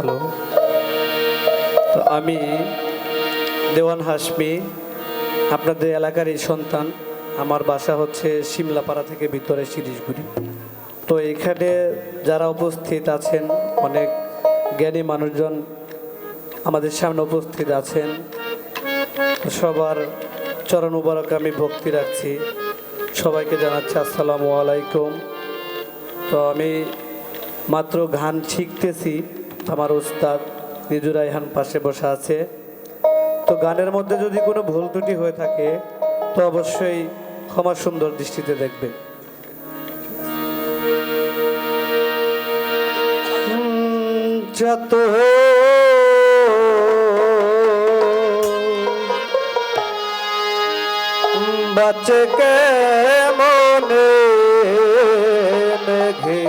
Hello, তো আমি দেওয়ান হাশমি, আপনাদের এলাকারই সন্তান। আমার বাসা হচ্ছে শিমলাপাড়া থেকে ভিতরে শিরিশগুড়ি। তো এখানে যারা উপস্থিত আছেন, অনেক জ্ঞানী মানুষজন আমাদের সামনে উপস্থিত আছেন। সবার চরণ মুবারকে আমি ভক্তি রাখছি। সবাইকে জানাচ্ছি আসসালামু আলাইকুম। তো আমি মাত্র গান শিখতেছি, আমার উস্তাদ নিজুর রায়হান পাশে বসে আছে। তো গানের মধ্যে যদি কোনো ভুল ত্রুটি হয়ে থাকে তো অবশ্যই ক্ষমা সুন্দর দৃষ্টিতে দেখবেন। যত বাঁচে কে মনে মেঘে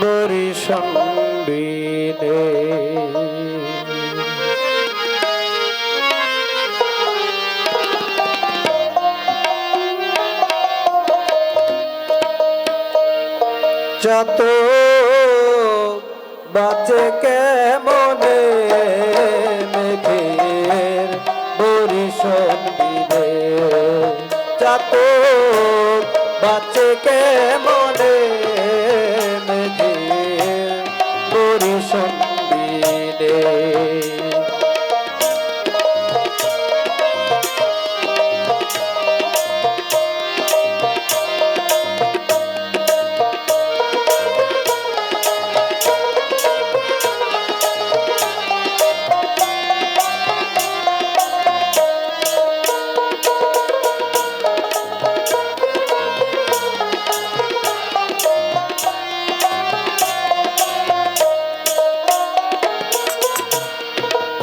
বরিশন বিনে, যত বাঁচে কে মনে মেঘের বরিশন বিনে, যত বাঁচে কে মনে মেঘের বরিশন বিনে।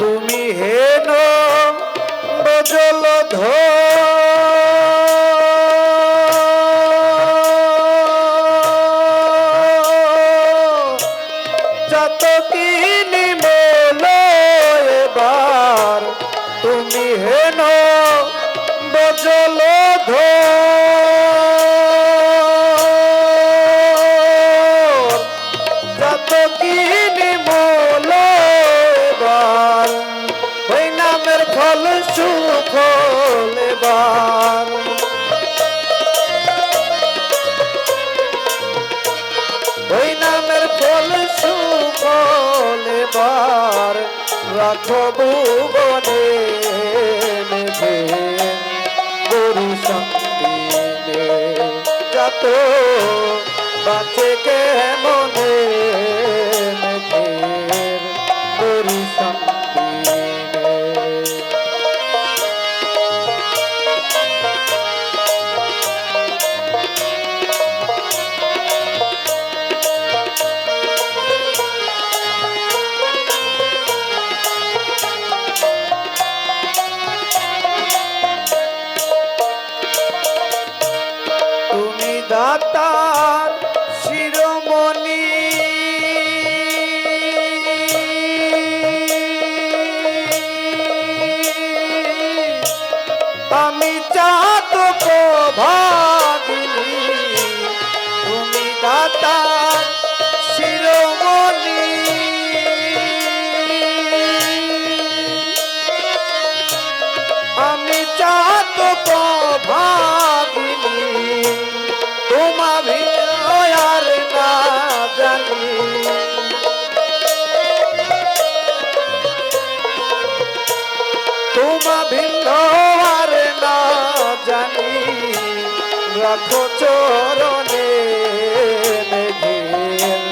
তুমি হেন বজলধর, যত কি নিমেল এবার, তুমি হেন বজলধর, যত কি নিমল এবার, ওই নামের ফল সুফল এবার, ওই নামের ফল সুফল এবার, রাখো ভুবনে মেঘে বরিশন বিনে, যত বাঁচে কে মনে মেঘের বরিশন বিনে। তুমি দাতার শিরোমণি, আমি চাতক ভাগিনী, তুমি দাতার শিরোমণি, আমি চাতক ভাগিনী, তোমা ভিন্ন আর না জানি, তোমা ভিন্ন আর না জানি, রাখো চরণে মেঘের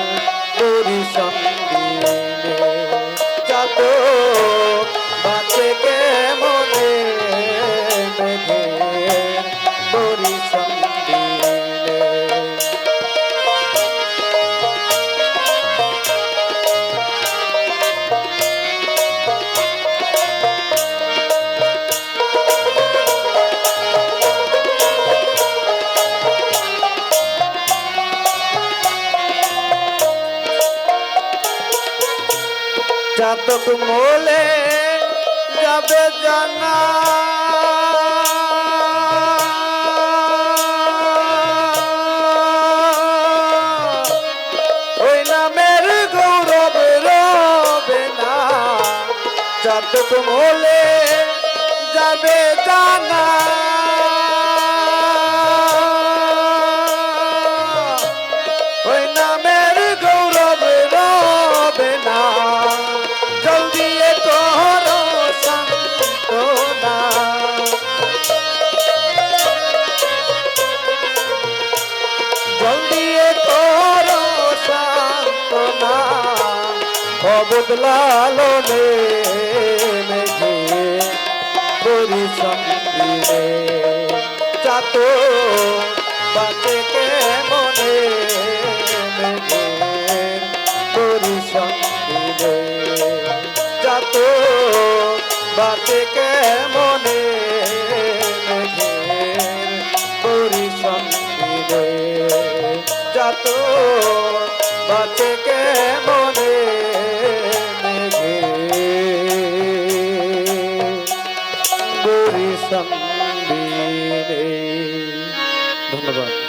বরিশন বিনে, যত বাঁচে কে মনে মেঘের বরিশন বিনে। চাতক মোলে যাবে জানা, মলে যাবে জানা ওই নামের গৌরব রবে না জলদি করো সান্তনা জলদি করো সান্তনা অবদলালো নে মেঘে পরিশ্রম দিলে চাতো বাঁচে কে মনে মেঘে পরিশ্রম দিলে চাতো বাঁচে কে মনে মেঘে পরিশ্রম দিলে চাতো বাঁচে কে মনে ধন্যবাদ।